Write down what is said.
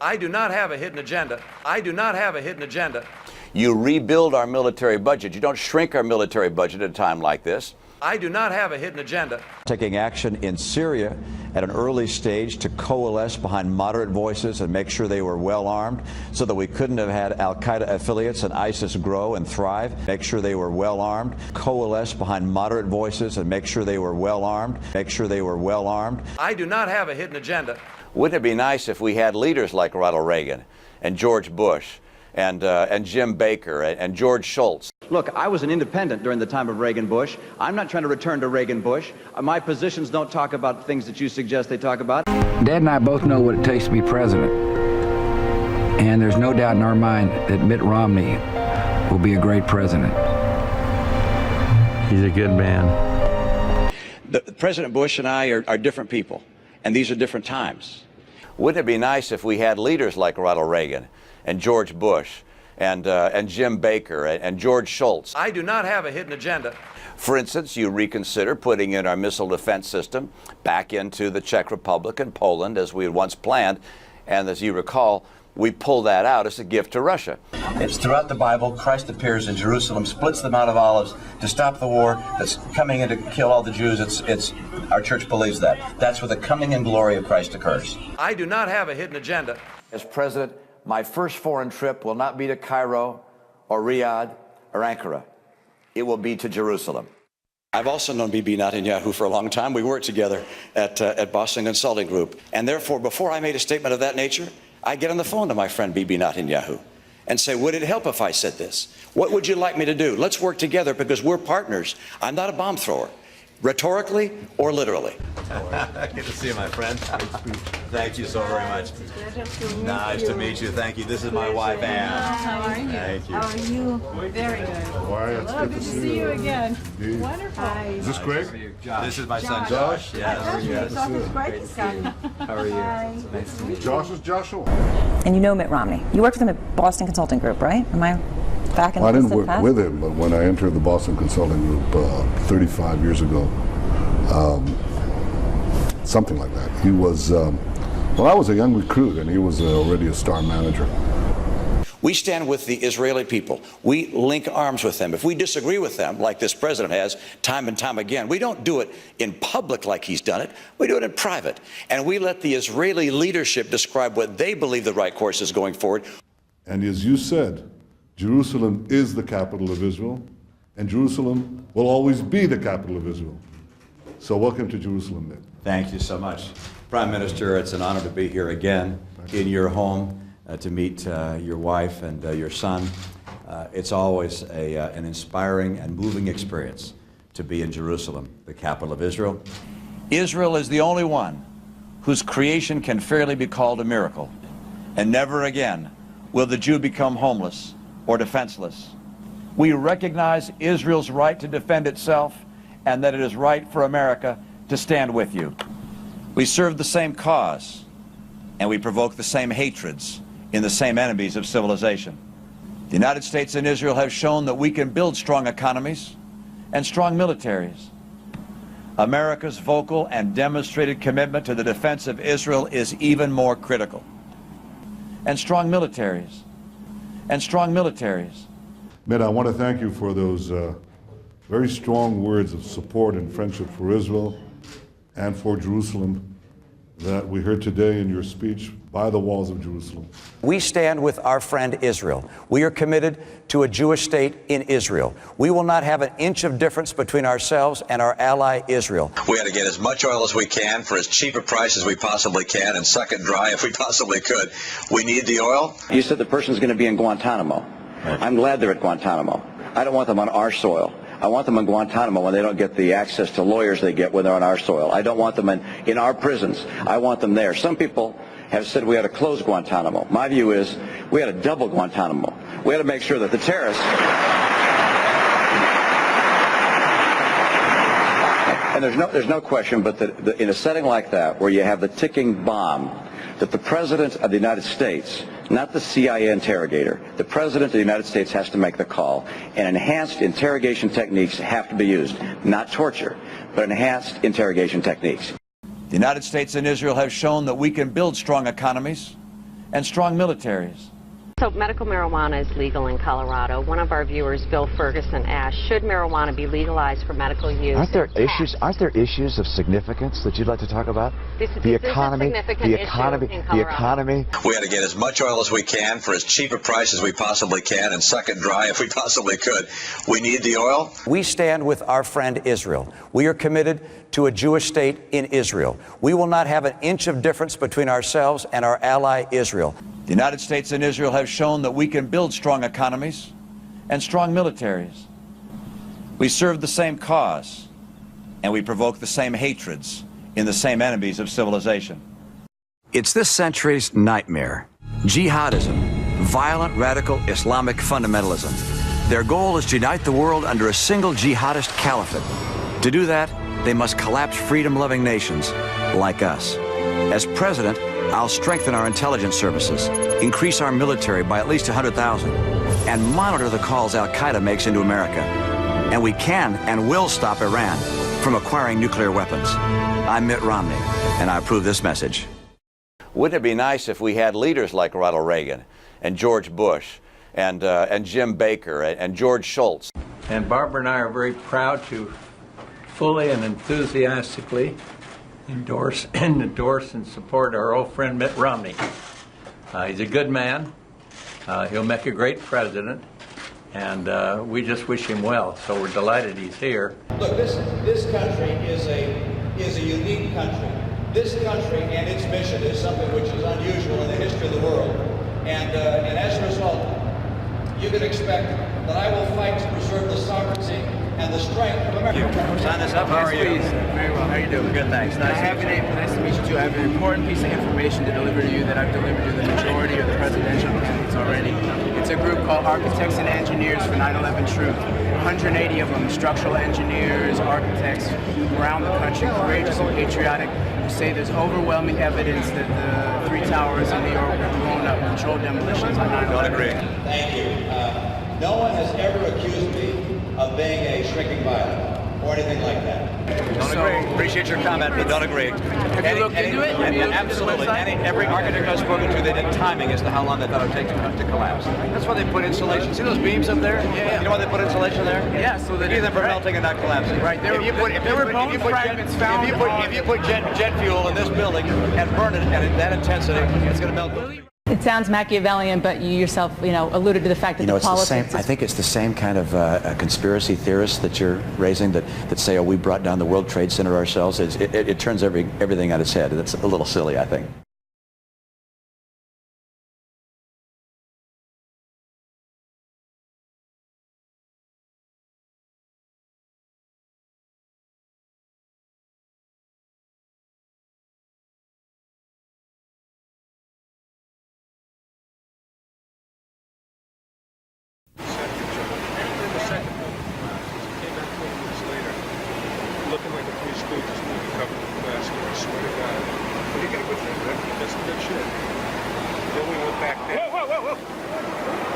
I do not have a hidden agenda. I do not have a hidden agenda. You rebuild our military budget. You don't shrink our military budget at a time like this. I do not have a hidden agenda. Taking action in Syria at an early stage to coalesce behind moderate voices and make sure they were well armed so that we couldn't have had al-Qaeda affiliates and ISIS grow and thrive. Make sure they were well armed. Coalesce behind moderate voices and make sure they were well armed. Make sure they were well armed. I do not have a hidden agenda. Wouldn't it be nice if we had leaders like Ronald Reagan and George Bush and Jim Baker and George Shultz? Look, I was an independent during the time of Reagan-Bush. I'm not trying to return to Reagan-Bush. My positions don't talk about things that you suggest they talk about. Dad and I both know what it takes to be president. And there's no doubt in our mind that Mitt Romney will be a great president. He's a good man. President Bush and I are different people, and these are different times. Wouldn't it be nice if we had leaders like Ronald Reagan and George Bush and Jim Baker and George Shultz? I do not have a hidden agenda. For instance, you reconsider putting in our missile defense system back into the Czech Republic and Poland as we had once planned. And as you recall, we pulled that out as a gift to Russia. It's throughout the Bible. Christ appears in Jerusalem, splits the Mount of Olives to stop the war that's coming in to kill all the Jews. It's our church believes that. That's where the coming in glory of Christ occurs. I do not have a hidden agenda. As president, my first foreign trip will not be to Cairo or Riyadh or Ankara. It will be to Jerusalem. I've also known Bibi Netanyahu for a long time. We worked together at Boston Consulting Group. And therefore, before I made a statement of that nature, I get on the phone to my friend Bibi Netanyahu and say, would it help if I said this? What would you like me to do? Let's work together because we're partners. I'm not a bomb thrower, rhetorically or literally. Good to see you, my friend. Thank you so very much. Nice to meet you. Thank you. This is my wife, Anne. How are you? Thank you. How are you? Very good. Hello, good to see you again. Wonderful. Hi. Is this Greg? This is my son, Josh. Yes. It's great to see you. How are you? Hi. Nice to meet you. Josh is Joshua. And you know Mitt Romney. You worked with him at Boston Consulting Group, right? Am I back in the I didn't work past? with him, but when I entered the Boston Consulting Group 35 years ago, something like that. He was, well, I was a young recruit, and he was already a star manager. We stand with the Israeli people. We link arms with them. If we disagree with them, like this president has time and time again, we don't do it in public like he's done it. We do it in private. And we let the Israeli leadership describe what they believe the right course is going forward. And as you said, Jerusalem is the capital of Israel, and Jerusalem will always be the capital of Israel. So welcome to Jerusalem, Mitt. Thank you so much. Prime Minister, it's an honor to be here again in your home to meet your wife and your son. It's always an inspiring and moving experience to be in Jerusalem, the capital of Israel. Israel is the only one whose creation can fairly be called a miracle. And never again will the Jew become homeless or defenseless. We recognize Israel's right to defend itself and that it is right for America to stand with you. We serve the same cause, and we provoke the same hatreds in the same enemies of civilization. The United States and Israel have shown that we can build strong economies and strong militaries. America's vocal and demonstrated commitment to the defense of Israel is even more critical. And strong militaries. And strong militaries. Mitt, I want to thank you for those very strong words of support and friendship for Israel and for Jerusalem that we heard today in your speech by the walls of Jerusalem. We stand with our friend Israel. We are committed to a Jewish state in Israel. We will not have an inch of difference between ourselves and our ally Israel. We had to get as much oil as we can for as cheap a price as we possibly can and suck it dry if we possibly could. We need the oil. You said the person's going to be in Guantanamo. I'm glad they're at Guantanamo. I don't want them on our soil. I want them in Guantanamo when they don't get the access to lawyers they get when they're on our soil. I don't want them in our prisons. I want them there. Some people have said we ought to close Guantanamo. My view is we ought to double Guantanamo. We ought to make sure that the terrorists... And there's no question but that in a setting like that where you have the ticking bomb, that the President of the United States, not the CIA interrogator, the President of the United States has to make the call. And enhanced interrogation techniques have to be used. Not torture, but enhanced interrogation techniques. The United States and Israel have shown that we can build strong economies and strong militaries. So medical marijuana is legal in Colorado. One of our viewers, Bill Ferguson, asked, should marijuana be legalized for medical use? Aren't there issues of significance that you'd like to talk about? The economy. We ought to get as much oil as we can for as cheap a price as we possibly can and suck it dry if we possibly could. We need the oil. We stand with our friend Israel. We are committed to a Jewish state in Israel. We will not have an inch of difference between ourselves and our ally Israel. The United States and Israel have shown that we can build strong economies and strong militaries. We serve the same cause, and we provoke the same hatreds in the same enemies of civilization. It's this century's nightmare. Jihadism, violent radical Islamic fundamentalism. Their goal is to unite the world under a single jihadist caliphate. To do that, they must collapse freedom-loving nations like us. As president, I'll strengthen our intelligence services, increase our military by at least 100,000, and monitor the calls Al-Qaeda makes into America. And we can and will stop Iran from acquiring nuclear weapons. I'm Mitt Romney, and I approve this message. Wouldn't it be nice if we had leaders like Ronald Reagan and George Bush and Jim Baker and George Shultz? And Barbara and I are very proud to fully and enthusiastically endorse and support our old friend Mitt Romney. He's a good man. He'll make a great president, and we just wish him well. So we're delighted he's here. Look, this country is a unique country. This country and its mission is something which is unusual in the history of the world. And as a result, you can expect that I will fight to preserve the sovereignty and the strength of America. Sign this up. How are you? Very well. How are you doing? Good, thanks. Nice to meet you too. I have an important piece of information to deliver to you that I've delivered to the majority of the presidential candidates already. It's a group called Architects and Engineers for 9/11 Truth. 180 of them, structural engineers, architects around the country, courageous and patriotic, who say there's overwhelming evidence that the three towers in New York were blown up, controlled demolitions on 9/11. Don't agree. Thank you. No one has ever accused me of being a shrinking violet or anything like that. Don't agree. Appreciate your comment, but don't agree. Have you looked into it? Absolutely. Every architect I've spoken to, they did timing as to how long they thought it would take to collapse. That's why they put insulation. See those beams up there? Yeah. You know why they put insulation there? Yeah, so that keep them from melting and not collapsing. Right. There were bone fragments found. If you put jet fuel in this building and burn it at that intensity, it's going to melt. It sounds Machiavellian, but you yourself, alluded to the fact that It's the same. I think it's the same kind of conspiracy theorists that you're raising that say, oh, we brought down the World Trade Center ourselves. It turns everything on its head. That's a little silly, I think. Looking like a Three Stooges movie covered in plastic, I swear to God. But he got a good thing, right? That's some good shit. Then we went back there. Whoa, whoa, whoa, whoa!